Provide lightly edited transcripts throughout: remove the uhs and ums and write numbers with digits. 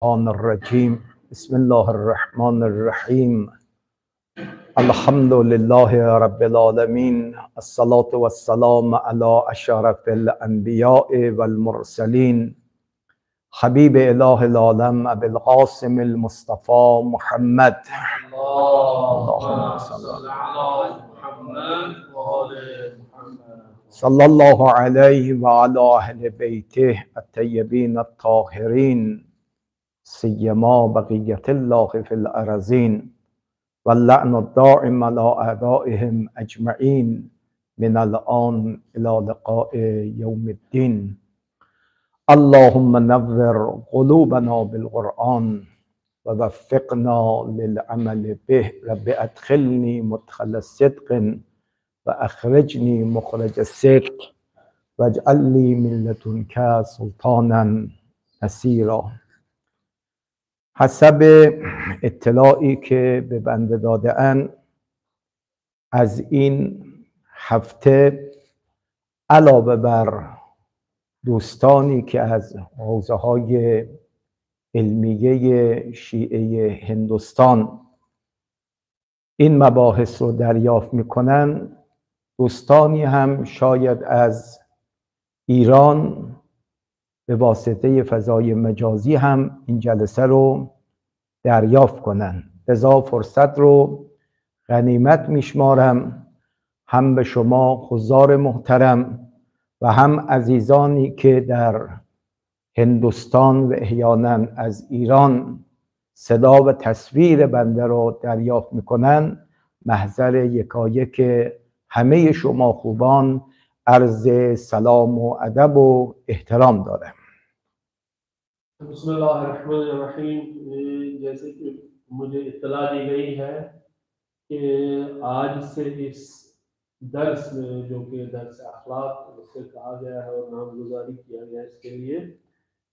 الشيطان الرجيم بسم الله الرحمن الرحيم الحمد لله رب العالمين الصلاة والسلام على أشرف الأنبياء والمرسلين حبيب إله العالم أبي القاسم المصطفى محمد اللهم صل على محمد وآل محمد صلى الله عليه وعلى أهل بيته الطيبين الطاهرين سيما بقية الله في الأرضين واللعن الدائم على أعدائهم أجمعين من الآن إلى لقاء يوم الدين اللهم نور قلوبنا بالقرآن ووفقنا للعمل به رب أدخلني مدخل صدق وأخرجني مخرج الصدق واجعل لي من لدنك سلطانا نصيرا. حسب اطلاعی که به بنده داده‌اند از این هفته علاوه بر دوستانی که از حوزه‌های علمیه شیعه هندوستان این مباحث رو دریافت می‌کنند، دوستانی هم شاید از ایران به واسطه فضای مجازی هم این جلسه رو دریافت کنن. لذا فرصت رو غنیمت میشمارم هم به شما حضار محترم و هم عزیزانی که در هندوستان و احیانا از ایران صدا و تصویر بنده رو دریافت میکنن، محضر یکایک همه شما خوبان عرض سلام و ادب و احترام دارم. بسم اللہ الرحمن الرحیم. جیسے کہ مجھے اطلاع دی گئی ہے کہ آج سے اس درس میں جو کہ درس اخلاق سے کہا گیا ہے اور نامگزاری کیا گیا اس کے لیے،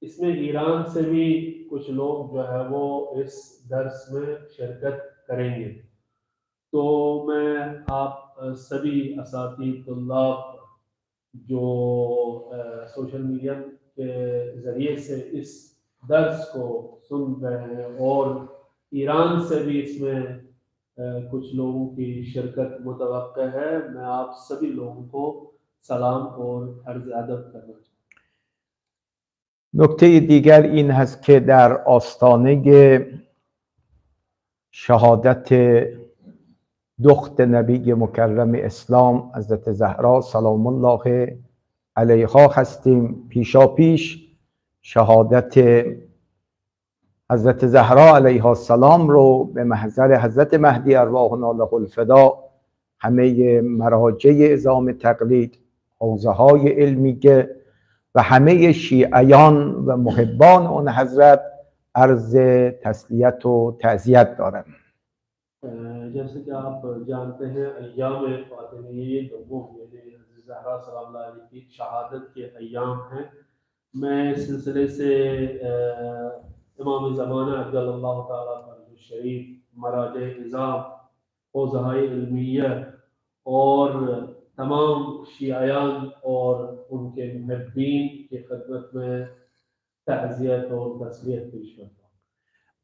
اس میں ایران سے بھی کچھ لوگ جو ہے وہ اس درس میں شرکت کریں گے. تو میں آپ سبھی اساتذہ طلاب جو سوشل میڈیا کے ذریعے سے اس درس کو سن رہے ہیں اور ایران سے بھی اس میں کچھ لوگوں کی شرکت متوقع ہے، میں آپ سبھی لوگوں کو سلام اور عرض ادب کرنا چاہتا ہوں. نکته دیگر این هست که در آستانه شهادت دخت نبی مکرم اسلام حضرت زهرا سلام الله علیها هستیم. پیشا پیش شهادت حضرت زهرا علیها السلام رو به محضر حضرت مهدی ارواحنا له الفدا همه مراجع اعظام تقلید، حوزه های علمیه و همه شیعیان و محبان اون حضرت عرض تسلیت و تعزیت دارم. جیسے کہ آپ جانتے ہیں ایام فاطمیہ دوم یعنی زہرا سلام اللہ علیہ کی شہادت کے ایام ہیں. میں اس سلسلے سے امام زمانہ اجل اللہ تعالیٰ فرج شریف، مراجع نظام، حوزہ علمیہ اور تمام شیعیان اور ان کے محبین کی خدمت میں تعزیت اور تسلیت پیش کرتا ہوں.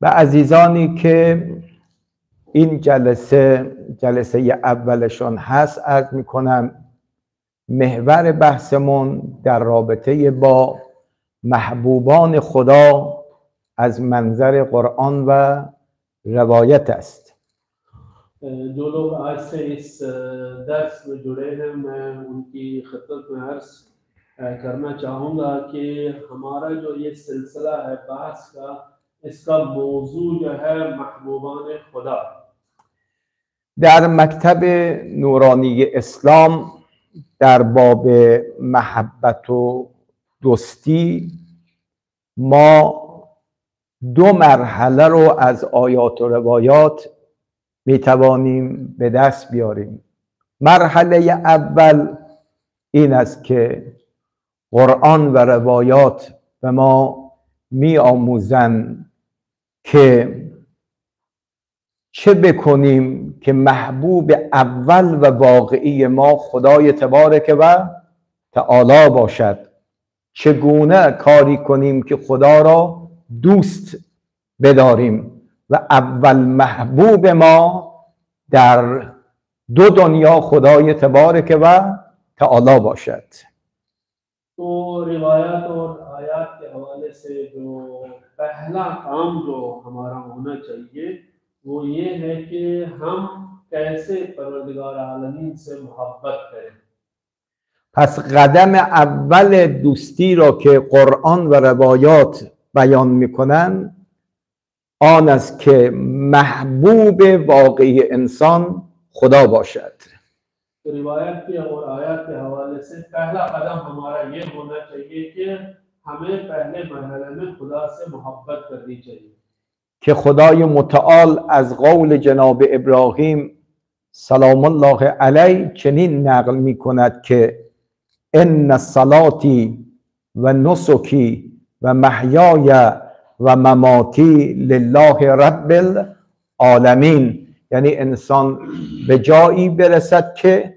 و عزیزانی که این جلسه اولشان هست عرض میکنم محور بحثمون در رابطه با محبوبان خدا از منظر قرآن و روایت است. جو لوگ آج سے اس درس میں جڑے ہیں میں ان کی خدمت میں عرض کرنا چاہوں گا کہ ہمارا جو یہ سلسلہ ہے بحث کا، اس کا موضوع جو ہے محبوبان خدا. در مکتب نورانی اسلام در باب محبت و دوستی ما دو مرحله رو از آیات و روایات میتوانیم به دست بیاریم. مرحله اول این است که قرآن و روایات به ما می آموزند که چه بکنیم که محبوب اول و واقعی ما خدای تبارک و تعالی باشد، چگونه کاری کنیم که خدا را دوست بداریم و اول محبوب ما در دو دنیا خدای تبارک و تعالی باشد. तो रिवायत और आयत के हवाले से जो पहला काम जो हमारा होना चाहिए वो ये है कि हम कैसे परवरदिगार आलमीन से मोहब्बत करें. پس قدم اول دوستی را که قرآن و روایات بیان میکنن آن است که محبوب واقعی انسان خدا باشد. रिवायत के और आयत के हवाले से पहला कदम हमारा ये होना चाहिए कि हमें पहले मरहले में खुदा से मोहब्बत करनी चाहिए. که خدای متعال از قول جناب ابراهیم سلام الله علیه چنین نقل می کند که ان صلاتی و نسکی و محیای و مماتی لله رب العالمین، یعنی انسان به جایی برسد که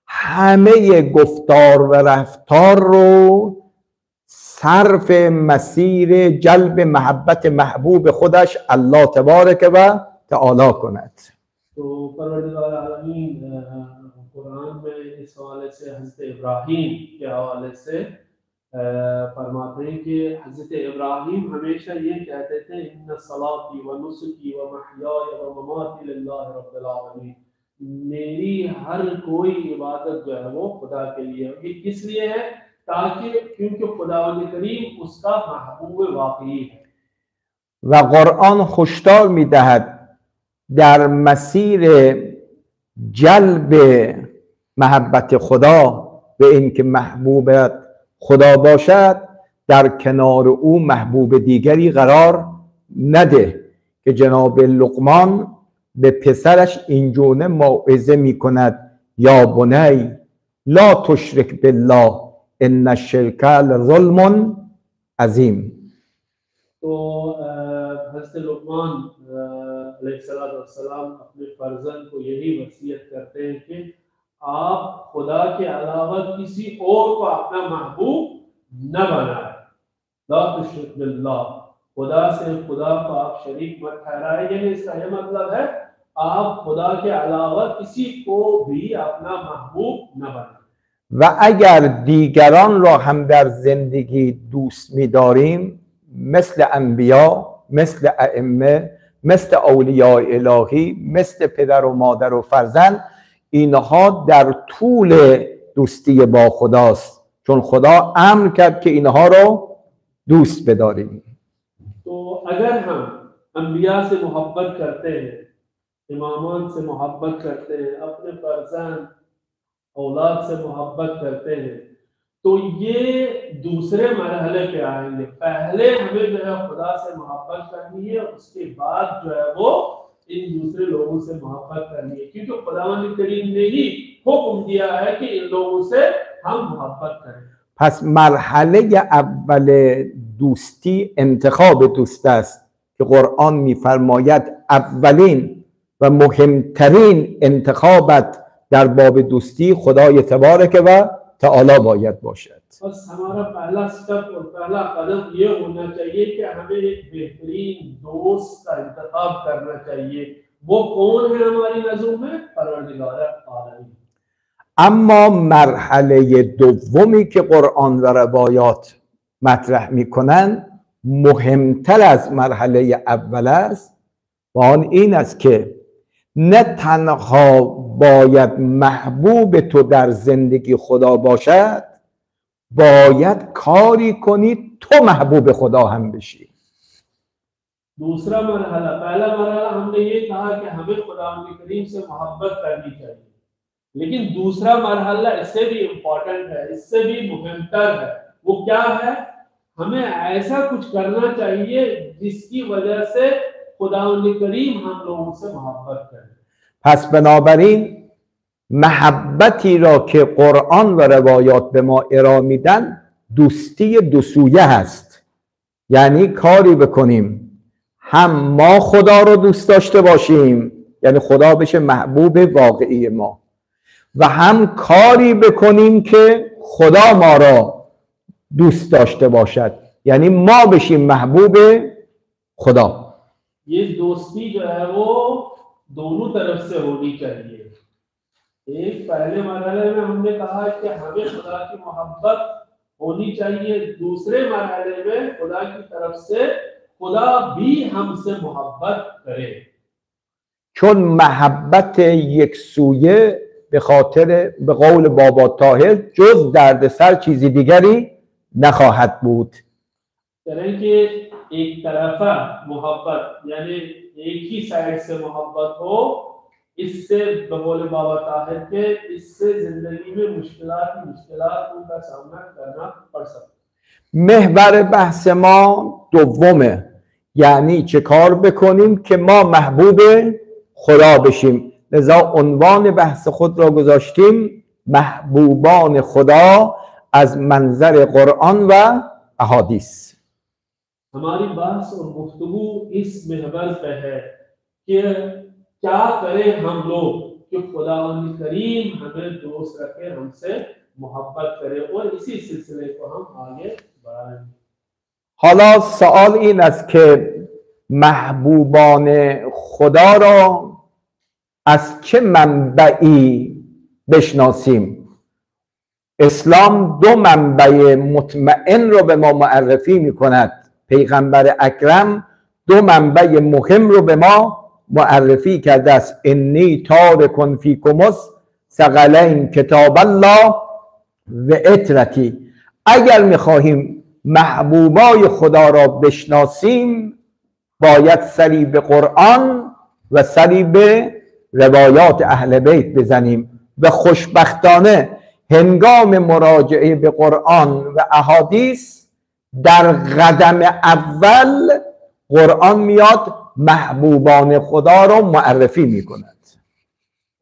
همه گفتار و رفتار رو صرف مسیر جلب محبت محبوب خودش الله تبارک و تعالی کند. तो परवरदिगार आलमीन कुरान में इस हवाले से हज़रत इब्राहीम के हवाले से फरमाते हैं कि हज़रत इब्राहीम हमेशा ये कहते थे इन्ना सलाती व नुसकी व महयाय व ममाती लिल्लाहि रब्बिल आलमीन, मेरी हर कोई इबादत जो है वो खुदा के लिए है. ये किस लिए है? ताकि क्योंकि खुदावंद करीम उसका महबूब वाकई है. و قرآن هشدار می‌دهد در مسیر جلب محبت خدا به این که محبوب خدا باشد در کنار او محبوب دیگری قرار نده، که جناب لقمان به پسرش اینگونه موعظه می کند یا بنی لا تشرک بالله ان الشرک لظلم عظیم. तो हज़रत लुक़मान अलैहिस्सलाम अपने फर्जंद को यही वसीयत करते हैं कि आप खुदा के अलावा किसी और को अपना महबूब न बनाएं. ला तुश्रिक बिल्लाह, खुदा से खुदा को आप शरीक मत ठहराएं. यानी इसका यह मतलब है आप खुदा के अलावा किसी को भी अपना महबूब न बनाएं. و اگر دیگران را هم در زندگی دوست می‌داریم مثل انبیا، مثل ائمه، مثل اولیاء الهی، مثل پدر و مادر و فرزند، اینها در طول دوستی با خداست، چون خدا امر کرد که اینها رو دوست بداریم. तो अगर हम अंबिया से मोहब्बत करते हैं, इमामान से मोहब्बत करते हैं, अपने फर्जंद औलाद से मोहब्बत करते हैं, तो ये दूसरे मरहले पे आएंगे. पहले हमें जो है खुदा से मोहब्बत करनी है, उसके बाद जो है वो इन दूसरे लोगों से मोहब्बत करनी है, क्योंकि खुदावंद करीम ने ही हुक्म दिया है कि इन लोगों से हम मोहब्बत करें. پس مرحله اول دوستی انتخاب دوست است که قرآن می‌فرماید اولین و مهمترین انتخابت در باب دوستی خدای تبارک و تعالی باید باشد. बस हमारा पहला स्टेप और पहला कदम ये होना चाहिए कि हमें एक बेहतरीन दोस्त का इंतखाब करना चाहिए. वो कौन है हमारी नज़रों में? परवरदिगार आलमीन. اما مرحله دومی که قرآن و روایات مطرح می‌کنند مهمتر از مرحله اول است و آن این است که نه تنها باید محبوب تو در زندگی خدا باشد، باید کاری کنی تو محبوب خدا هم بشی. दूसरा मरहला, पहला मरहला हमने ये कहा कि हमें खुदावंद करीम से मोहब्बत करनी चाहिए, लेकिन दूसरा मरहला इससे भी इम्पोर्टेंट है, इससे भी मुहिमतर है. वो क्या है? हमें ऐसा कुछ करना चाहिए जिसकी वजह से खुदावंद करीम हम लोगों से मोहब्बत करे. پس بنابراین محبتی را که قرآن و روایات به ما ارائه میدن دوستی دو سویه هست، یعنی کاری بکنیم هم ما خدا رو دوست داشته باشیم، یعنی خدا بشه محبوب واقعی ما، و هم کاری بکنیم که خدا ما را دوست داشته باشد، یعنی ما بشیم محبوب خدا. ये दोस्ती जो है वो दोनों तरफ से होनी चाहिए। एक पहले मरहले में हमने कहा कि हमें खुदा की मोहब्बत होनी चाहिए, दूसरे मरहले में खुदा की तरफ से खुदा भी हमसे मोहब्बत करे। چون محبت یک سویه به خاطر به قول بابا طاهر جز دردسر چیزی دیگری نخواهد بود. तरह के एक तरफा मोहब्बत यानी एक ही साइड से मोहब्बत हो, इससे बकौल बाबा ताहिर के इससे जिंदगी में मुश्किलातों का सामना करना पड़ सकता है। محور بحث ما دومه، یعنی چه کار بکنیم که ما محبوب خدا بشیم. لذا عنوان بحث خود را گذاشتیم محبوبان خدا از منظر قرآن و احادیث. हमारी बहस और गुफ्तगू इस महवर पे है कि क्या करें हम लोग कि खुदा करीम हमें दोस्त रखे, हमसे मोहब्बत करे, और इसी सिलसिले को हम आगे बढ़ाएं। حالا سوال این است که محبوبان خدا را از چه منبعی بشناسیم؟ اسلام دو منبع مطمئن را به ما معرفی می کند. پیغمبر اکرم دو منبع مهم رو به ما معرفی کرده است. انی تارک فیکم الثقلین کتاب الله و اطرتی. اگر میخواهیم محبوبای خدا را بشناسیم باید سری به قرآن و سری به روایات اهل بیت بزنیم و خوشبختانه هنگام مراجعه به قرآن و احادیث در قدم اول قرآن میاد محبوبان خدا را معرفی میکند.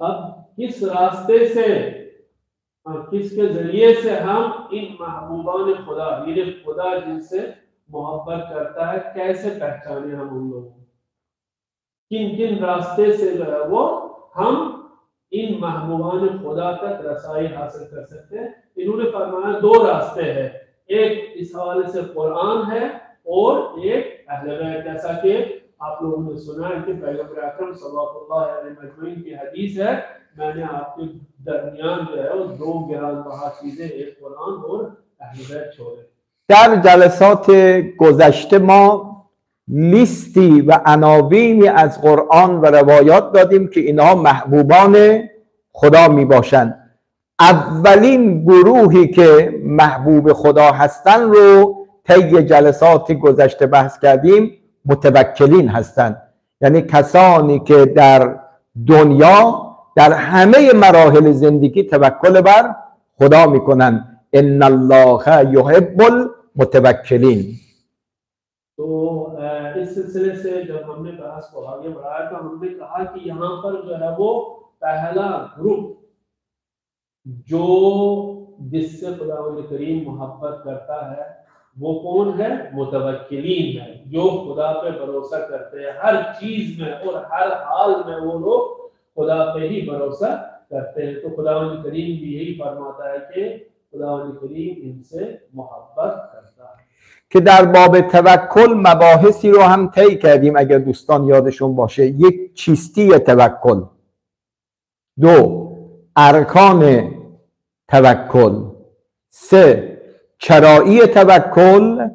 अब किस रास्ते से किसके जरिए से हम इन महबूबान खुदा, ये खुदा जिनसे मोहब्बत करता है, कैसे पहचाने हम उन लोगों को? किन किन रास्ते से जो है वो हम इन महबूबान खुदा तक रसाई हासिल कर सकते हैं? इन्होंने फरमाया दो रास्ते हैं, एक इस हवाले से कुरान है और एक अहले बैत। जैसा कि आप लोगों ने सुना है कि पैगंबर अकरम सल्लल्लाहु अलैहि वसल्लम की हदीस है, मैंने आपके दरमियान जो है वो दो गिरानबहा चीजें, एक कुरान और अहले बैत छोड़े। در جلسات گذشته ما لیستی و عناوینی از قرآن و روایات دادیم که اینها محبوبان خدا می باشند. اولین گروهی که محبوب خدا هستند رو طی جلسات گذشته بحث کردیم، متوکلین هستند. یعنی کسانی که در دنیا در همه مراحل زندگی توکل بر خدا میکنن. ان الله یحب المتوکلین. तो इस सिलसिले से जब हमने बहस को आगे बढ़ाया तो हमने कहा कि यहाँ पर जो है वो पहला ग्रुप जो जिससे खुदा करीम मोहब्बत करता है वो कौन है? मुतवक्किलीन है, जो खुदा पे भरोसा करते हैं हर चीज में और हर हाल में वो लोग खुदा पे ही भरोसा करते हैं। तो खुदा करीम भी यही फरमाता है कि खुदा करीम इनसे मोहब्बत करता है। که در باب توکل مباحثی رو هم طی کردیم اگر دوستان یادشون باشه. یک، چیستی توکل. دو، ارکان توکل. سه، چرایی توکل.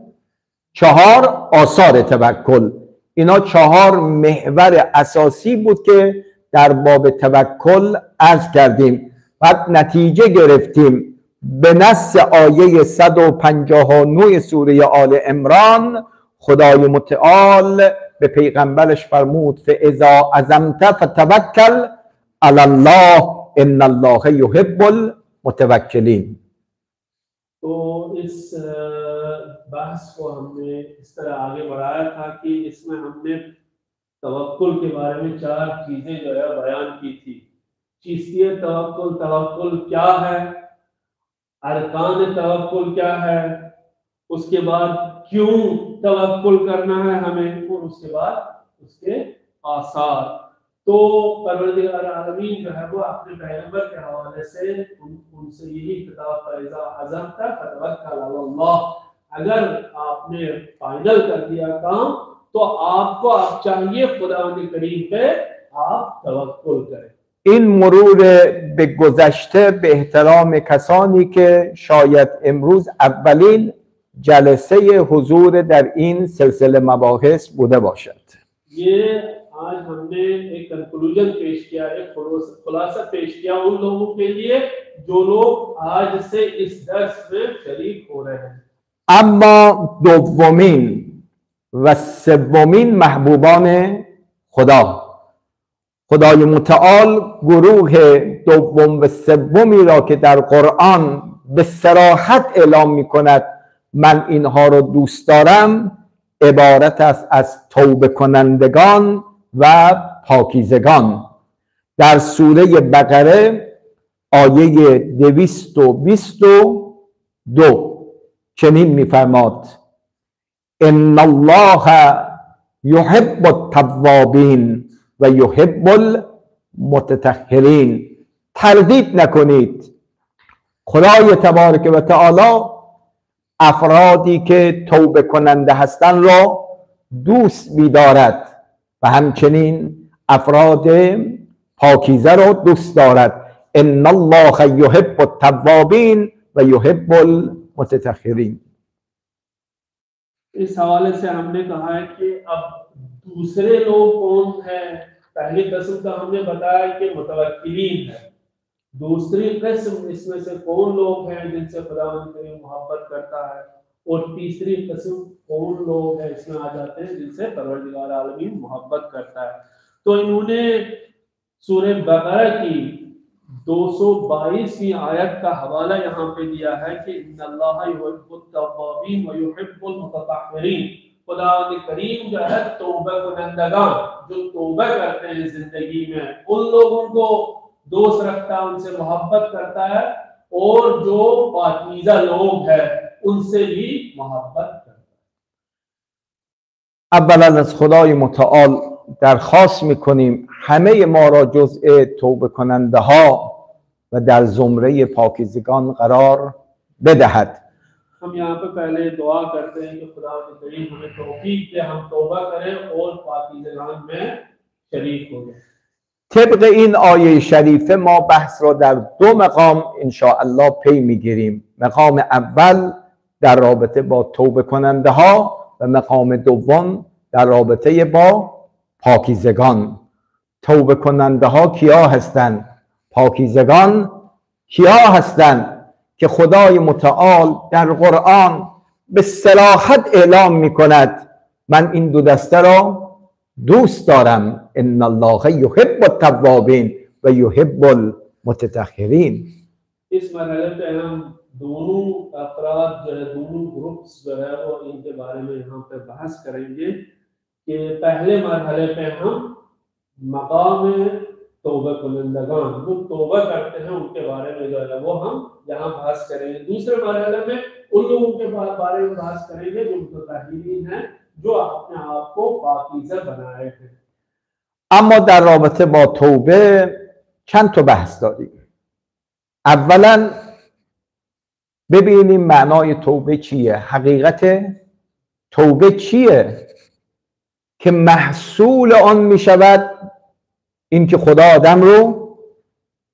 چهار، آثار توکل. اینا چهار محور اساسی بود که در باب توکل عرض کردیم. بعد نتیجه گرفتیم به نص آیه 159 سوره آل عمران خدای متعال به پیغمبرش فرمود فاذا عزمت فتوکل علی الله ان الله یحب المتوکلین. तो इस बहस को हमने इस तरह आगे बढ़ाया था कि इसमें हमने तवक्कुल के बारे में चार चीजें जो है बयान की थी। चीस्तियत तवक्कुल, तवक्कुल क्या है, अरकान तवक्कुल क्या है, उसके बाद क्यों तवक्कुल करना है हमें, और उसके बाद उसके आसार। तो परवरदिगार आलमीन जो है वो अपने पैगंबर के हवाले से उनसे यही खिताब फैज़ा अज़म्ता फतवक्कल अल्लाह, अगर आपने फाइनल कर दिया काम तो आपको आप चाहिए खुदावंद करीम पे आप तवक्कुल करें. این مرور به گذشته به احترام کسانی که شاید امروز اولین جلسه حضور در این سلسله مباحث بوده باشد. ये आज हमने एक कंक्लूजन पेश किया, एक खुलासा पेश किया उन लोगों के लिए जो लोग आज से इस दर्स में शरीक हो रहे हैं. اما دومین و سومین محبوبان خدای متعال گروه دوم و سومی را که در قرآن به صراحت اعلام می کند من اینها را دوست دارم عبارت است از توبه کنندگان و پاکیزگان. در سوره بقره آیه 222 چنین می‌فرماد ان الله یحب التوابین و یحب المتطهرین. تردید نکنید خدای تبارک و تعالی افرادی که توبه کننده هستند را دوست می‌دارد و همچنین افراد پاکیزه را دوست دارد. ان الله یحب التوابین و یحب المتطهرین. इस हवाले से हमने कहा है कि अब दूसरे लोग कौन हैं. पहली किस्म का हमने बताया कि मुतवक्किलीन है. दूसरी किस्म इसमें से कौन लोग हैं जिनसे खुदावंद करीम मोहब्बत करता है, और तीसरी किस्म कौन लोग हैं इसमें आ जाते हैं जिनसे परवरदिगार आलमीन मोहब्बत करता है. तो इन्होंने सूरह बकरा की 222वीं आयत का हवाला यहाँ पे दिया है कि इन्नल्लाह युहिब्बुत तव्वाबीन व युहिब्बुल मुतत्तहिरीन. खुदावंद करीम जो है तौबा कुनंदगान जो तौबा करते हैं जिंदगी में उन लोगों को दोस्त रखता है, उनसे मोहब्बत करता है, और जो पाकीज़ा लोग हैं उनसे भी मोहब्बत करता है. اولا از خدای متعال درخواست میکنیم همه ما را جزء توبه کننده ها و در زمره پاکیزگان قرار بدهد. हम यहाँ पे पहले दुआ करते हैं कि खुदावंद करीम हमें तौफीक दे हम तौबा करें और पाकीज़गान में शरीक हो जाएं. طبق این آیه شریفه ما بحث را در دو مقام انشاءالله پی میگیریم. مقام اول در رابطه با توبه کننده ها و مقام دوم در رابطه با پاکیزگان. توبه کننده ها کیا هستند؟ پاکیزگان کیا هستند؟ که خدای متعال در قرآن به صراحت اعلام می کند من این دو دسته را دوست دارم. ان الله یحب التوابین و یحب المتطهرین. इस मरहले पे हम दोनों अफराद जो है दोनों ग्रुप्स जो है वो इनके बारे में यहाँ पे बहस करेंगे कि पहले मरहले पे हम मकाम तौबा कुनंदगान जो तौबा करते हैं उनके बारे में जो है वो हम यहाँ बहस करेंगे. दूसरे मरहले में उन लोगों के बारे में बहस करेंगे जो मुतत्तहिरीन हैं जो अपने आप को पाकीज़ा बनाए हैं. اما در رابطه با توبه چند تا بحث داریم. اولا ببینیم معنای توبه چیه، حقیقت توبه چیه که محصول آن می شود این که خدا آدم رو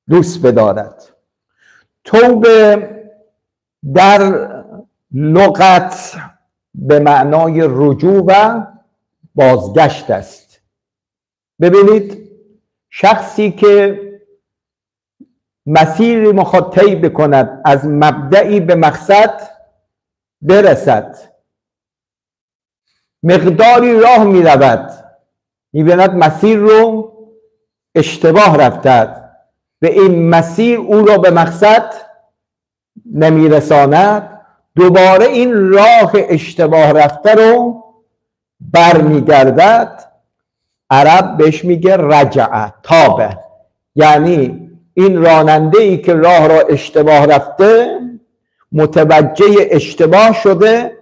دوست بدارد. توبه در لغت به معنای رجوع و بازگشت است. ببینید شخصی که مسیری میخواد طی بکند از مبدعی به مقصد برسد مقداری راه میرود میبیند مسیر رو اشتباه رفتد و این مسیر او را به مقصد نمیرساند دوباره این راه اشتباه رفته رو برمیگردد. عرب بهش میگه رجعه تابه، یعنی این راننده ای که راه را اشتباه رفته متوجه اشتباه شده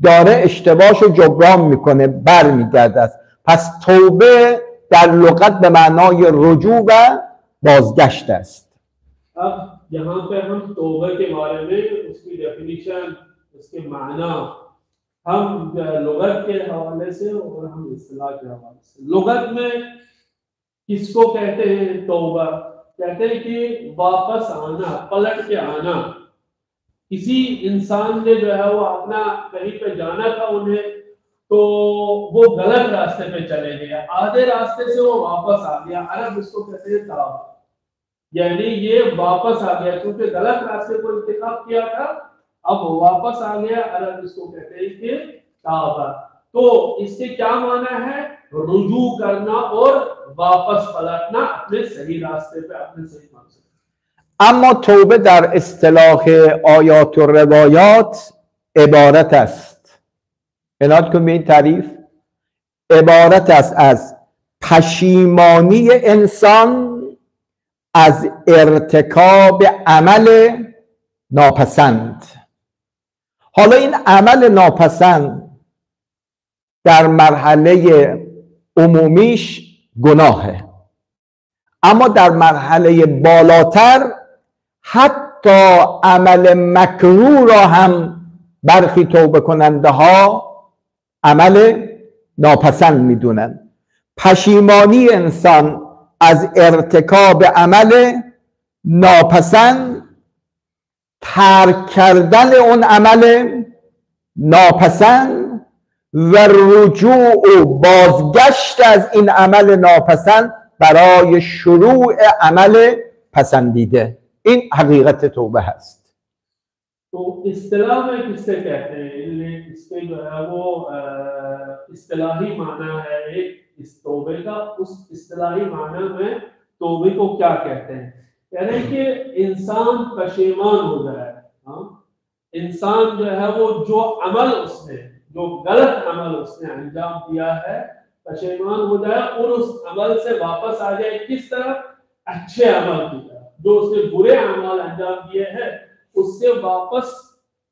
داره اشتباهش رو جبران میکنه برمیگرده. پس توبه در لغت به معنای رجوع و بازگشت است. अब यहाँ पे हम तौबा के बारे में उसकी डेफिनेशन उसके माना हम लुगत के हवाले से और हम इस्तिलाह के हवाले से, लुगत में किसको कहते हैं तौबा? कहते हैं कि वापस आना, पलट के आना। किसी इंसान ने जो है वो अपना कहीं पे जाना था उन्हें, तो वो गलत रास्ते पे चले गए, आधे रास्ते से वो वापस आ गया, अरब इसको कहते हैं तौबा। यानी ये वापस आ गया, क्योंकि गलत रास्ते को इंतखाब किया था, अब वापस आ गया, अरब इसको कहते हैं कि तौबा। तो इसके क्या माना है? रुजू करना और वापस पलटना अपने सही रास्ते पे, अपने सही मकसद। اما توبه در اصطلاح آیات و روایات عبارت است، عنایت کن به این تعریف، عبارت است از پشیمانی انسان از ارتکاب عمل ناپسند. حالا این عمل ناپسند در مرحله عمومیش گناهه، اما در مرحله بالاتر حتی عمل مکروه را هم برخی توبه کننده ها عمل ناپسند میدونن. پشیمانی انسان از ارتکاب عمل ناپسند، ترک کردن اون عمل ناپسند و رجوع و بازگشت از این عمل ناپسند برای شروع عمل پسندیده. این حقیقت توبه هست. تو اصطلاح में किससे कहते हैं? इसके जो है वो इस्तिलाही माना है एक इस तौबे का। उस इस्तिलाही माना में तौबे को क्या कहते हैं? कह रहे हैं कि इंसान पशेमान हो जाए। इंसान जो है वो जो अमल उसने, जो गलत अमल उसने अंजाम दिया है, पशेमान हो जाए और उस अमल से वापस आ जाए। किस तरफ? अच्छे अमल की तरफ। जो उसने बुरे अमल अंजाम दिए हैं उससे वापस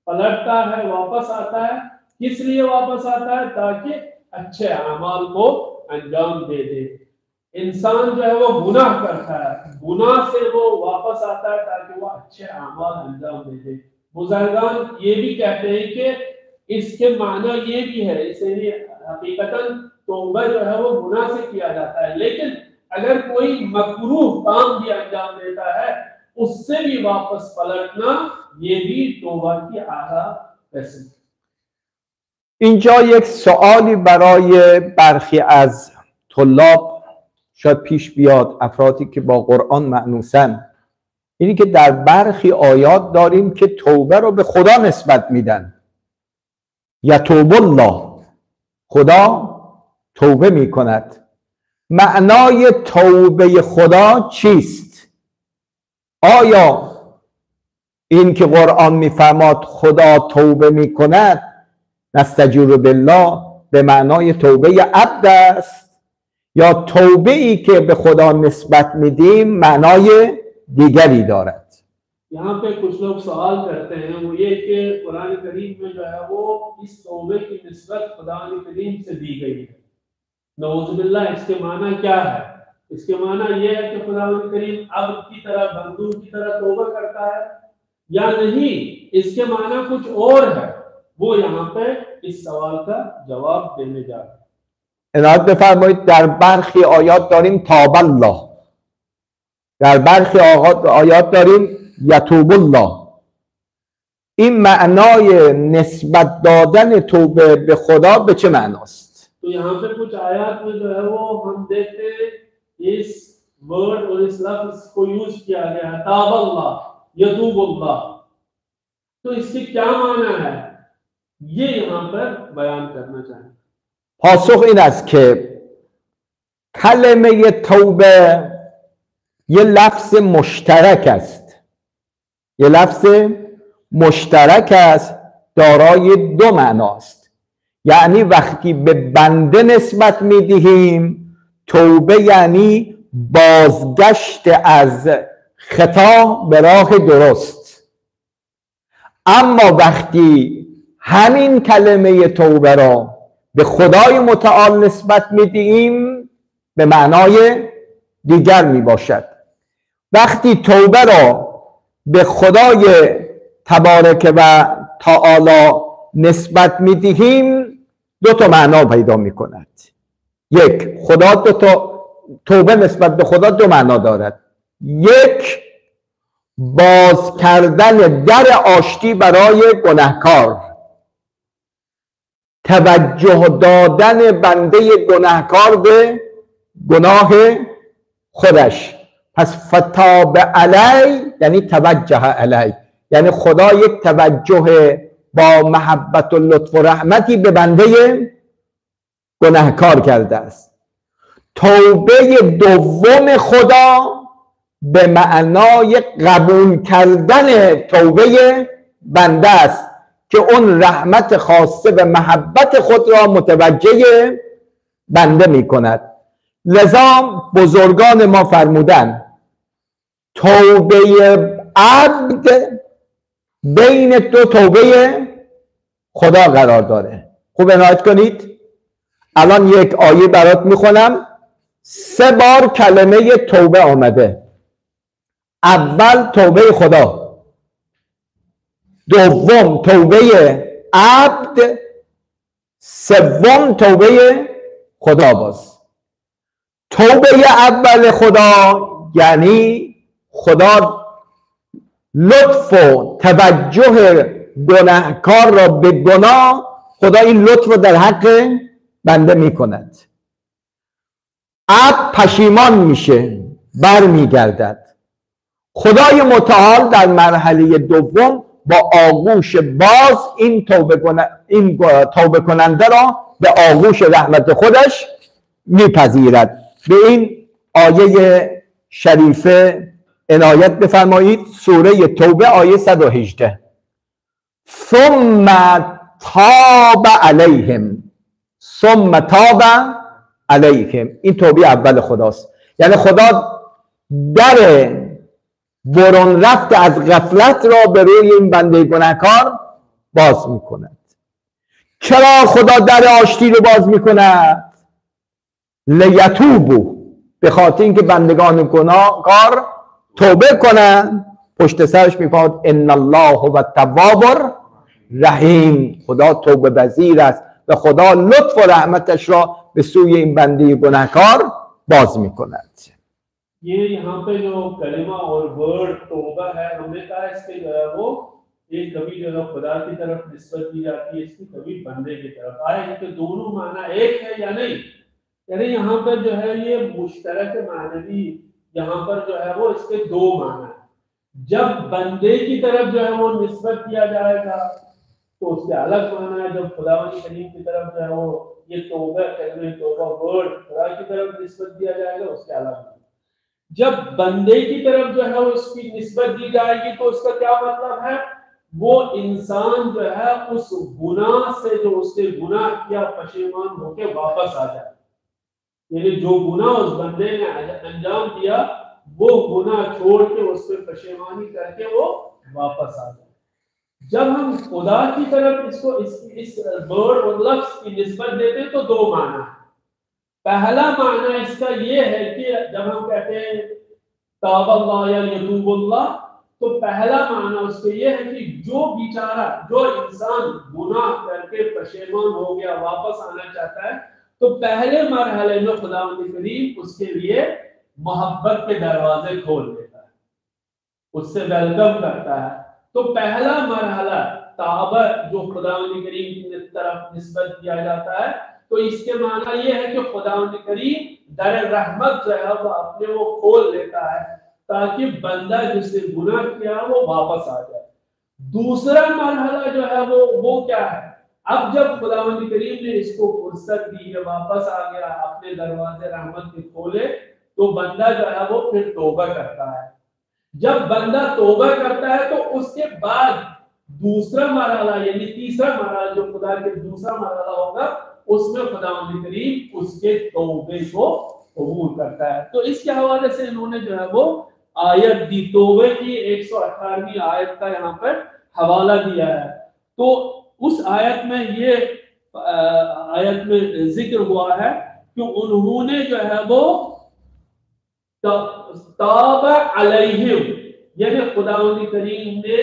पलटता है, वापस आता है। किस लिए वापस आता है? ताकि अच्छे अमल को अंजाम दे दे। इंसान जो है वो गुनाह करता है, गुनाह से वो वापस आता है ताकि वो अच्छे अमल अंजाम दे दे। बुजुर्गान ये भी कहते हैं कि इसके माना ये भी है, इसलिए हकीकतन तौबा जो है वो गुनाह से किया जाता है, लेकिन अगर कोई मकरूह काम भी अंजाम देता है उससे भी वापस पलटना, ये भी तौबा की आला किस्म। اینجا یک سوالی برای برخی از طلاب شاید پیش بیاد، افرادی که با قرآن مأنوسن، اینی که در برخی آیات داریم که توبه رو به خدا نسبت میدن. یتوب الله، خدا توبه میکند. معنای توبه خدا چیست؟ آیا این که قرآن میفرماد خدا توبه میکند نستجیر بالله به معنای توبه عبد است، یا توبه ای که به خدا نسبت میدیم معنای دیگری دارد؟ यहाँ पे कुछ लोग सवाल करते हैं, वो ये कि कुरान करीम में जो है वो इस तौबे की निस्बत खुदा करीम से दी गई है। नौजुबिल्लाह, इसके माना क्या है? इसके माना ये है कि खुदा करीम अब्द की तरह, बंदू की तरह तौबा करता है या नहीं? इसके माना कुछ और है। वो यहाँ पे इस सवाल का जवाब देने जा रहे हैं। عنایت بفرمایید در برخی آیات داریم تاب الله، در برخی آیات داریم یتوب الله. این معنای نسبت دادن توبه به خدا به چه معناست؟ तो यहाँ पे कुछ आयत में जो है वो हम देखते हैं इस वर्ड और इस लफ्ज को यूज किया गया है, ताब अल्लाह, यतूब अल्लाह। तो इसके क्या माना है ये यहाँ पर बयान करना चाहिए। پاسخ این است که کلمه توبه یه لفظ مشترک است، یه لفظ مشترک است دارای دو معناست. یعنی وقتی به بنده نسبت میدهیم توبه یعنی بازگشت از خطا به راه درست، اما وقتی همین کلمه توبه را به خدای متعال نسبت میدهیم به معنای دیگر می باشد. وقتی توبه را به خدای تبارک و تعالی نسبت میدهیم دو تا معنا پیدا میکند. یک، خدا توبه نسبت به خدا دو معنا دارد. یک، باز کردن در آشتی برای گناهکار، توجه دادن بنده گناهکار به گناه خودش. پس فتاب علی یعنی توجه علی، یعنی خدا یک توجه با محبت و لطف و رحمتی به بنده گناهکار کرده است. توبه دوم خدا به معنای قبول کردن توبه بنده است که اون رحمت خاصه به محبت خود را متوجه بنده می کند. لذا بزرگان ما فرمودن توبه عبد بین دو توبه خدا قرار داره. خوب عنایت کنید. الان یک آیه برات میخونم. 3 بار کلمه توبه آمده. اول توبه خدا، دوم توبه عبد، سوم توبه خدا. باز توبه اول خدا یعنی خدا لطف و توجه گناهکار را به گناه، خدا این لطف رو در حق بنده می کند. عبد پشیمان میشه، بر میگردد. خدای متعال در مرحله دوم با آغوش باز این توبه کننده را به آغوش رحمت خودش میپذیرد. به این آیه شریفه عنایت بفرمایید. سوره توبه آیه 118. ثم تاب علیهم، ثم تاب علیهم. این توبه اول خداست. یعنی خدا در برون رفت از غفلت را به روی این بنده گناهکار باز میکند. چرا خدا در آشتی رو باز میکند؟ لیتوبوا، به خاطر اینکه بندگان گناهکار توبه کنند. پشت سرش میفرماید ان الله هو التواب الرحیم، خدا توبه پذیر است و خدا لطف و رحمتش را به سوی این بنده گناهکار باز میکند. ये यहाँ पे जो कलिमा और वर्ड तौबा है, हमने कहा इसके जो है वो एक कभी जो है खुदा की तरफ निस्बत की जाती है, इसकी कभी बंदे की तरफ। आए कि दोनों माना एक है या नहीं, यानी यहाँ पर जो है ये मुश्तरक मानवी, यहाँ पर जो है वो इसके दो माना है। जब बंदे की तरफ जो है वो निस्बत किया जाएगा तो उसके अलग माना है। जब खुदा करीम की तरफ जो है वो ये तौबा कलिमा तौबा वर्ड खुदा की तरफ निस्बत दिया जाएगा उसके अलग। जब बंदे की तरफ जो है उसकी निस्बत दी जाएगी तो उसका क्या मतलब है? वो इंसान जो है उस गुनाह से, जो उसने गुनाह किया, पशेमान होकर वापस आ जाए। यानी जो गुनाह उस बंदे ने अंजाम दिया वो गुनाह छोड़ के उस पर पशेमानी करके वो वापस आ जाए। जब हम खुदा की तरफ इसको इस वर्ड और लफ्ज की निस्बत देते हैं तो दो माना है। पहला माना इसका ये है कि जब हम कहते हैं ताबल्लाह या यतूबुल्लाह, तो पहला माना उसके ये है कि जो बेचारा, जो इंसान गुनाह करके पशेमान हो गया वापस आना चाहता है, तो पहले मरहले में खुदावंद करीम उसके लिए मोहब्बत के दरवाजे खोल देता है, उससे वेलकम करता है। तो पहला मरहला ताबा जो खुदावंद करीम की तरफ निस्बत किया जाता है, तो इसके माना ये है कि खुदावंद करीम दर रहमत जो है वो अपने वो खोल लेता है ताकि बंदा जिसने गुनाह किया वो वापस आ जाए। दूसरा मरहला जो है वो क्या है? अब जब खुदावंद करीम ने इसको फुर्सत दी है, वापस आ गया, अपने दरवाजे रहमत के खोले, तो बंदा जो है वो फिर तौबा करता है। जब बंदा तौबा करता है तो उसके बाद दूसरा मरहला यानी तीसरा मरहला जो खुदा के दूसरा मरहला होगा, उसमें खुदावंद करीम उसके तौबे को कबूल करता है। तो इसके हवाले से इन्होंने जो है वो आयत दी, तौबे की 118वीं आयत का यहाँ पर हवाला दिया है। तो उस आयत में ये आयत में जिक्र हुआ है कि उन्होंने जो है वो ताबा अलैहिम, यानी खुदावंद करीम ने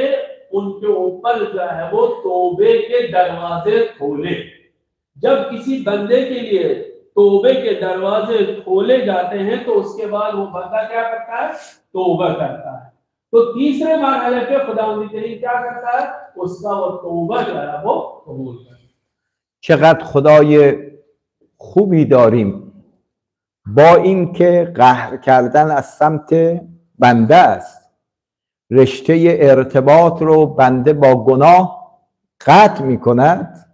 उनके ऊपर जो है वो तौबे के दरवाजे खोले। जब किसी बंदे के लिए तौबे के दरवाजे खोले जाते हैं तो उसके बाद वो बंदा क्या करता है, तौबा करता है। तो तीसरे मरहले पे खुदावंद करीम क्या करता है, उसका वो तौबा जो है वो कबूल करता है। چقدر خدای خوبی داریم، با اینکه قهر کردن از سمت بنده است، رشته ارتباط رو بنده با گناه قطع می کند،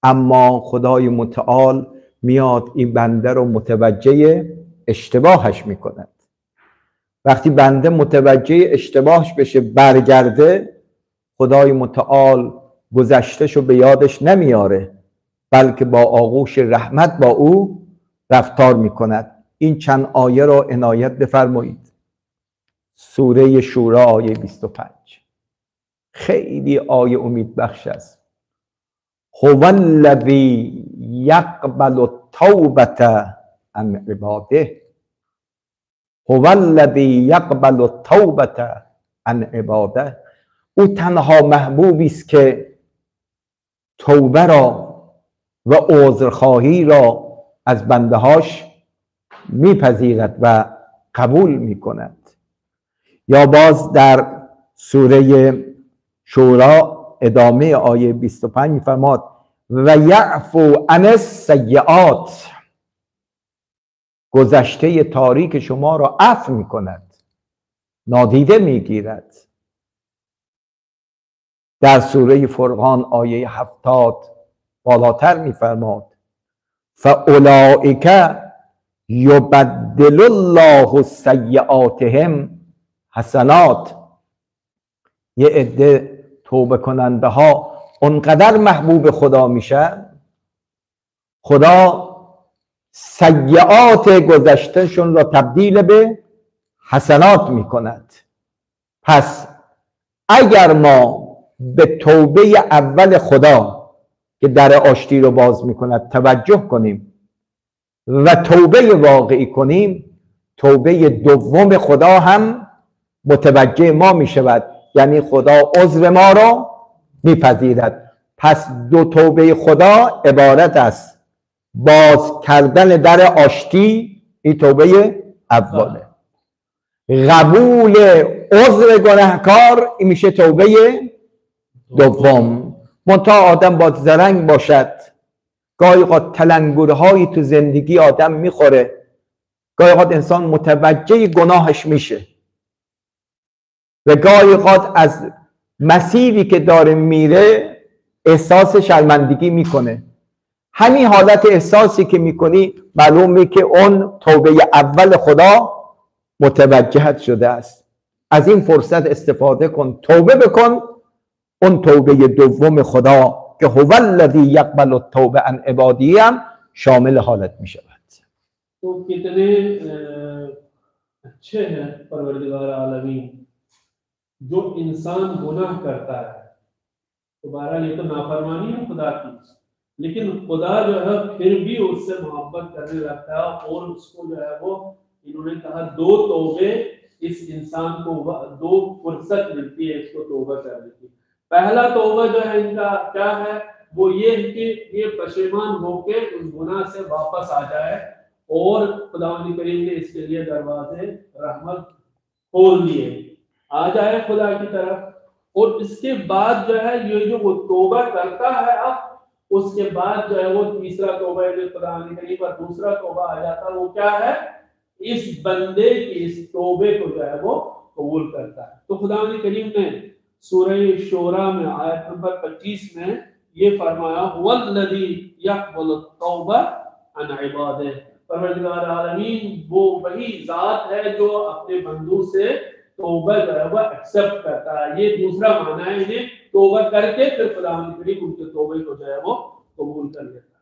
اما خدای متعال میاد این بنده رو متوجه اشتباهش می کند. وقتی بنده متوجه اشتباهش بشه برگرده، خدای متعال گذشتهشو به یادش نمیاره، بلکه با آغوش رحمت با او رفتار میکند. این چند آیه رو عنایت بفرمایید. سوره شورا آیه 25 خیلی آیه امید بخش است. هو الذی یقبل التوبة عن عباده، هو الذی یقبل التوبة عن عباده. او تنها محبوبی است که توبه را و عذرخواهی را از بندهاش میپذیرد و قبول میکند. یا باز در سوره شورا ادامه آیه 25 میفرماد و یعفو عن السیئات، گذشته تاریک شما را عفو میکند، نادیده میگیرد. در سوره فرقان آیه 70 بالاتر میفرماد فاولئک یبدل الله سیئاتهم حسنات. یه عده توبه کننده ها اونقدر محبوب خدا میشن، خدا سیئات گذشتهشون را تبدیل به حسنات میکند. پس اگر ما به توبه اول خدا که در آشتی رو باز میکند توجه کنیم و توبه واقعی کنیم، توبه دوم خدا هم متوجه ما میشود، یعنی خدا عذر ما را میپذیرد. پس دو توبه خدا عبارت است باز کردن در آشتی، این توبه اوله، قبول عذر گناهکار این میشه توبه دوم. منتها آدم باید زرنگ باشد. گاهی اوقات تلنگرهایی تو زندگی آدم میخوره، گاهی اوقات انسان متوجه گناهش میشه و گاهی اوقات از مسیری که داره میره احساس شرمندگی میکنه. همین حالت احساسی که میکنی معلومه که اون توبه اول خدا متوجهت شده است. از این فرصت استفاده کن، توبه بکن، اون توبه دوم خدا که هو الذی یقبل التوبه عن عباده هم شامل حالت می شود. तो कितने अच्छे हैं परवरदिगार आलमीन, जो इंसान गुनाह करता है तो बहरहाल ये तो नाफरमानी है खुदा की, लेकिन खुदा जो है फिर भी उससे मोहब्बत करने लगता है और उसको जो है वो, इन्होंने कहा दो तौबे इस इंसान को, दो फुर्सत मिलती है इसको तौबा करने की। पहला तौबा जो है इनका क्या है, वो ये है कि ये पशेमान होके उस गुनाह से वापस आ जाए और खुदावंद करीम ने इसके लिए दरवाजे रहमत खोल दिए, आ जाए खुदा की तरफ। और इसके बाद जो है ये जो वो तौबा करता है, अब उसके बाद जो है वो तीसरा तौबा जो खुदावंद करीम का दूसरा तौबा आ जाता है, वो क्या है, इस बंदे की इस तौबे को जो है वो कबूल करता है। तो खुदावंद करीम ने सूरह शोरा में आयत नंबर 25 में ये फरमाया वल्लज़ी यक़बलु तौबा अन इबादिही, परवरदिगार आलमीन वो वही जात है जो अपने बंदू से तौबा जो है वो एक्सेप्ट करता है। ये दूसरा माना है, इन्हें तौबा करके फिर खुदावंद करीम उनके तौबे को जो है वो कबूल कर लेता है।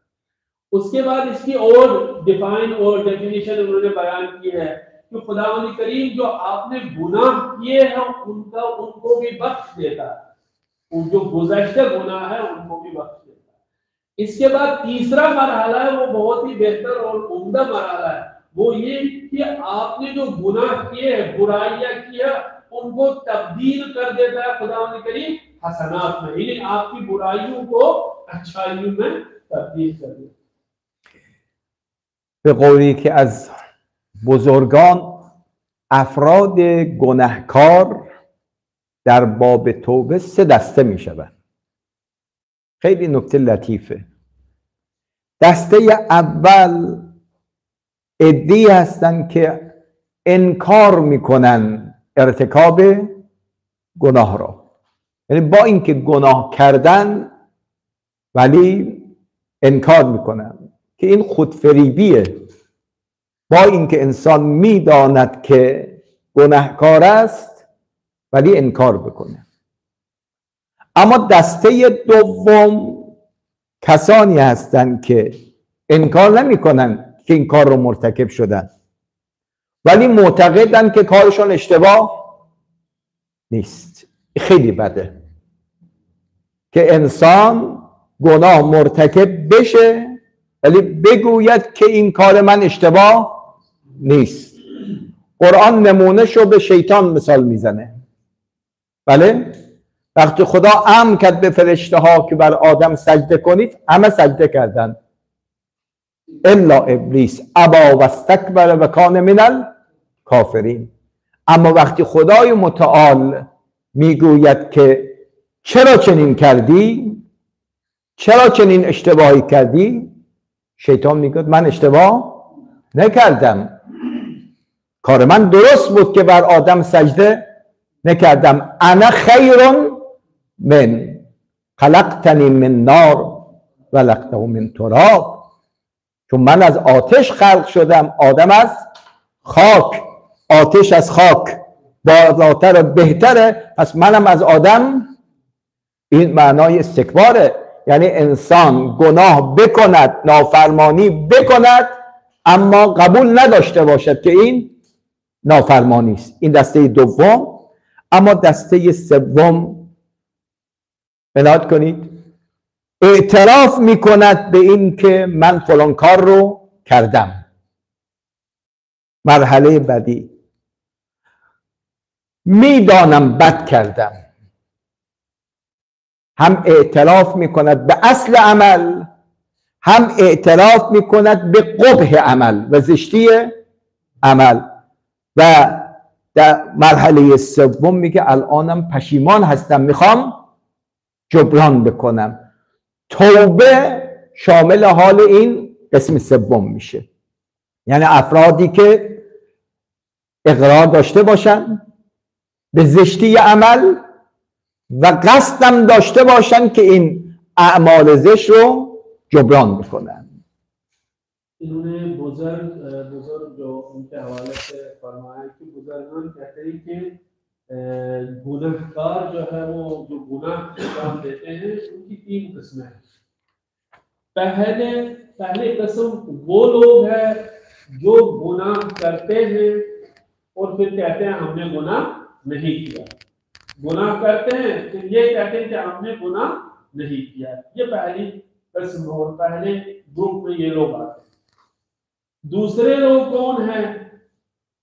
उसके बाद इसकी और डिफाइन और डेफिनेशन उन्होंने बयान की है कि खुदावंद करीम जो आपने गुनाह किए हैं उनका उनको भी बख्श देता है, जो गुज़श्ता गुनाह है उनको भी बख्श देता है। इसके बाद तीसरा मरहला है वो बहुत ही बेहतर और उम्दा मरहला है, वो ये कि आपने जो गुनाह किए हैं, बुराइयां की है, उनको तब्दील कर देता है खुदावंद करीम हसनात में, यानी आपकी बुराइयों को अच्छाइयों में तब्दील कर देता है. به قولی که از بزرگان افراد گناهکار در باب توبه 3 دسته می شوند. خیلی نکته لطیفه. دسته اول عده‌ای هستند که انکار میکنن ارتکاب گناه را، یعنی با اینکه گناه کردن ولی انکار میکنن که این خودفریبیه. با اینکه انسان میداند که گناهکار است ولی انکار بکنه. اما دسته دوم کسانی هستند که انکار نمیکنن که این کار رو مرتکب شدن ولی معتقدن که کارشون اشتباه نیست. خیلی بده که انسان گناه مرتکب بشه ولی بگوید که این کار من اشتباه نیست. قرآن نمونه شو به شیطان مثال میزنه. بله، وقتی خدا امر کرد به فرشته ها که بر آدم سجده کنید، همه سجده کردند الا ابلیس ابا و استکبر و کان من الکافرین. اما وقتی خدای متعال میگوید که چرا چنین کردی، چرا چنین اشتباهی کردی، شیطان میگه من اشتباه نکردم، کار من درست بود که بر آدم سجده نکردم. انا خیر من خلقتنی من نار و خلقته من تراب. چون من از آتش خلق شدم، آدم از خاک. آتش از خاک بالاتر و بهتره، پس منم از آدم. این معنای استکباره، یعنی انسان گناه بکند، نافرمانی بکند، اما قبول نداشته باشد که این نافرمانی است. این دسته دوم. اما دسته سوم عنایت کنید اعتراف میکند به این که من فلان کار رو کردم. مرحله بعدی میدانم بد کردم، هم اعتراف میکند به اصل عمل، هم اعتراف میکند به قبح عمل و زشتی عمل. و در مرحله سوم میگه الانم پشیمان هستم، میخوام جبران بکنم. توبه شامل حال این قسم سوم میشه، یعنی افرادی که اقرار داشته باشن به زشتی عمل و قصدم داشته باشن که این اعمال زشت رو جبران بکنن. इन्होंने बुजुर्ग जो उनके हवाले से फरमाया कि बुजुर्गान कहते हैं कि गुनहगार जो है वो जो गुनाह अंजाम देते हैं उनकी 3 किस्में हैं. पहले किस्म वो लोग हैं जो गुनाह करते हैं और फिर कहते हैं हमने गुनाह नहीं किया. गुनाह करते हैं फिर ये कहते हैं कि हमने गुनाह नहीं किया. ये पहली किस्म और पहले ग्रुप में ये लोग आते हैं. दूसरे लोग कौन हैं?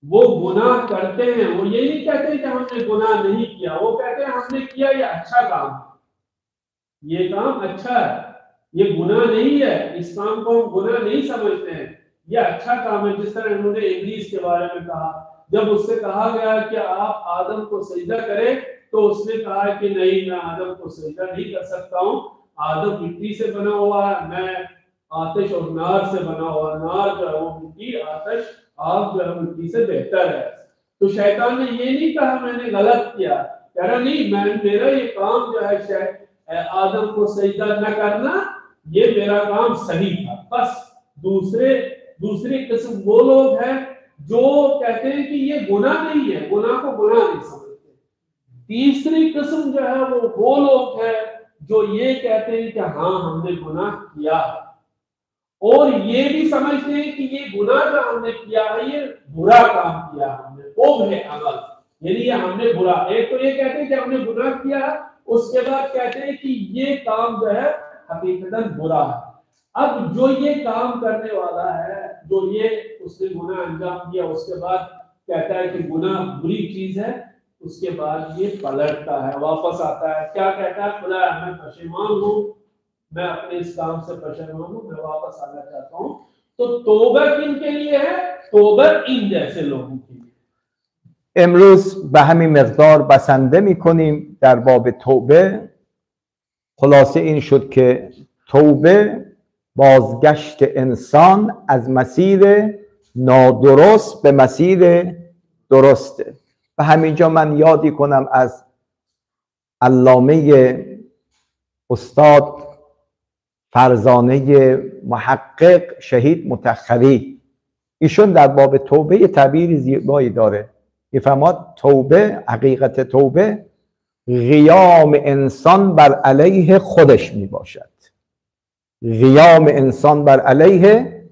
वो गुनाह करते हैं, वो ये नहीं कहते कि हमने गुनाह नहीं किया, वो कहते हैं हमने किया, ये अच्छा काम, ये काम अच्छा है, ये गुनाह नहीं है, इस काम को हम गुनाह नहीं समझते हैं, ये अच्छा काम है. जिस तरह इन्होंने इब्लीस के बारे में कहा, जब उससे कहा गया कि आप आदम को सजदा करें तो उसने कहा कि नहीं, मैं आदम को सजदा नहीं कर सकता हूँ. आदम मिट्टी से बना हुआ है, मैं आतिश और नार से बना हुआ. नार जो है वो मिट्टी, आतिश आग जो है मिट्टी से बेहतर है. तो शैतान ने ये नहीं कहा मैंने गलत किया, कह रहा नहीं, मेरा ये काम जो है आदम को सजदा न करना, ये मेरा काम सही था. बस दूसरी किस्म वो लोग हैं जो कहते हैं कि ये गुनाह नहीं है, गुनाह को गुनाह नहीं समझते. तीसरी किस्म जो है वो लोग हैं जो ये कहते हैं कि हाँ हमने गुनाह किया है और ये भी समझते हैं कि ये गुनाह जो हमने किया है ये बुरा काम किया हमने, वो है अमल, यानी ये हमने बुरा. एक तो ये कहते हैं कि हमने गुनाह किया, उसके बाद कहते हैं कि ये काम जो है हकीकतन बुरा है. अब जो ये काम करने वाला है, जो ये उसने गुनाह अंजाम दिया, उसके बाद कहता है कि गुनाह बुरी चीज है, उसके बाद ये पलटता है, वापस आता है, क्या कहता है, खुदा मैं पशेमान हूँ, मैं अपने इस काम से पशेमान हूँ, मैं वापस आना चाहता हूँ। तो तौबा किन के लिए है? तौबा इन जैसे लोगों के लिए। امروز به همین مقدار بسنده میکنیم در باب توبه. خلاصه این شد که توبه بازگشت انسان از مسیر نادرست به مسیر درسته. و همینجا من یادی کنم از علامه استاد فرزانه محقق شهید متأخری، ایشون در باب توبه یه تعبیر زیبایی داره. میفرماد توبه، حقیقت توبه قیام انسان بر علیه خودش می باشد. قیام انسان بر علیه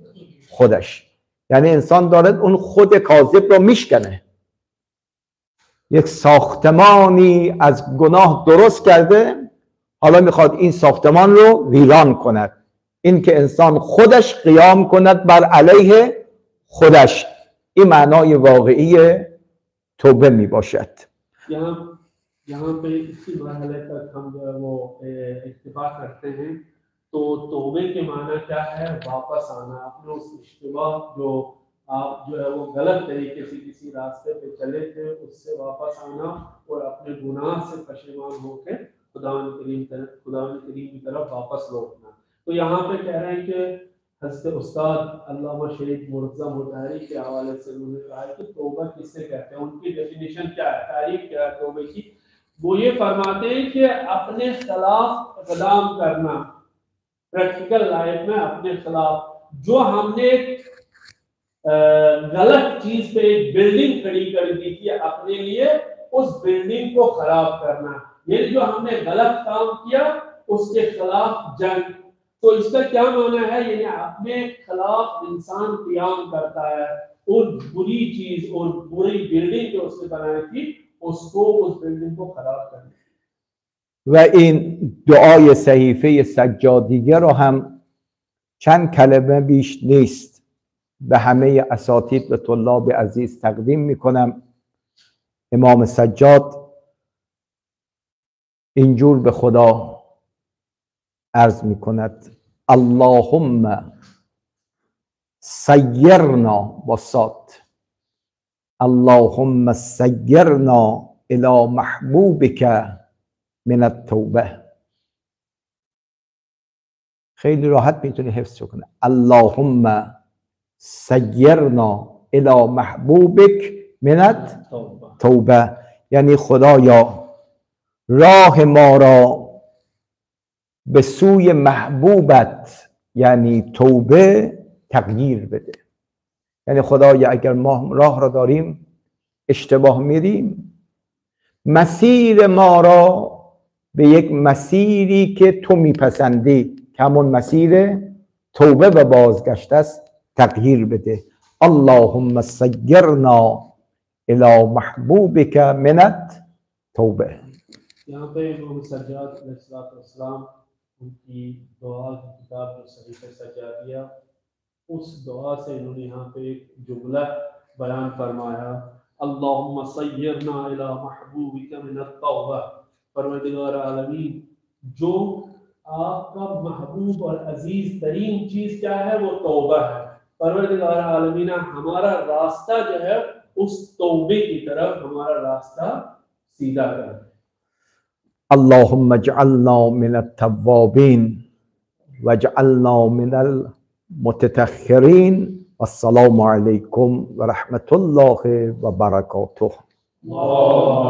خودش، یعنی انسان دارد اون خود کاذب رو میشکنه. یک ساختمانی از گناه درست کرده، حالا میخواد این ساختمان رو ویران کند. این که انسان خودش قیام کند بر علیه خودش، این معنای واقعی توبه می باشد. यहाँ पे इसी मरहले तक हम जो है वो इत्तिफाक करते हैं। तो तौबे के माना क्या है? वापस आना, अपने उस इश्तिबाह जो आप जो है वो गलत तरीके से किसी रास्ते पे चले थे उससे वापस आना और अपने गुनाह से पशेमान होकर खुदावंद करीम की तरफ वापस लौटना। तो यहाँ पे कह रहे हैं कि हज़रत उस्ताद अल्लामा शहीद मुर्तज़ा मुताहरी के हवाले से उन्होंने कहा कि तौबा किससे कहते हैं, उनकी डेफिनेशन क्या है, तारीफ क्या है तौबे की। वो ये फरमाते हैं कि अपने खिलाफ इक़दाम करना, प्रैक्टिकल लाइफ में अपने खिलाफ, जो हमने गलत चीज पे एक बिल्डिंग खड़ी कर दी थी अपने लिए, उस बिल्डिंग को खराब करना, ये जो हमने गलत काम किया उसके खिलाफ जंग। तो इसका क्या माना है? यानी अपने खिलाफ इंसान क़याम करता है, उन बुरी चीज और बुरी बिल्डिंग जो उसने बनाई थी उसको, उस बिल्डिंग को खराब करना। و این دعای صحیفه سجادیه رو هم چند کلمه بیش نیست به همه اساتید و طلاب عزیز تقدیم میکنم. امام سجاد اینجور به خدا عرض میکند: اللهم سیرنا بساط، اللهم سیرنا الى محبوبک من التوبه. خیلی راحت میتونی حفظ کنه. اللهم سیرنا الى محبوبک من التوبه، یعنی خدایا راه ما را به سوی محبوبت یعنی توبه تغییر بده. یعنی خدایا اگر ما راه را داریم اشتباه میریم، مسیر ما را به یک مسیری که تو میپسندی که همون مسیر توبه و بازگشت است تغییر بده. اللهم سیرنا الى محبوبک من التوبه. यहाँ पे इमाम सज्जाद अलैहिस्सलाम उनकी दुआ की किताब जो सहीफ़े सज्जादिया, उस दुआ से इन्होंने यहाँ पे एक जुमला बयान फरमाया, अल्लाहुम्मा सय्यरना इला महबूबिका मिनत तौबा। परवरदिगार आलमीन, जो आपका महबूब और अजीज तरीन चीज क्या है? वो तौबा है। परवरदिगार आलमीन, हमारा रास्ता जो है उस तौबे की तरफ हमारा रास्ता सीधा कर। اللهم اجعلنا من التوابين واجعلنا من المتطهرين. والسلام عليكم ورحمة الله وبركاته. اللهم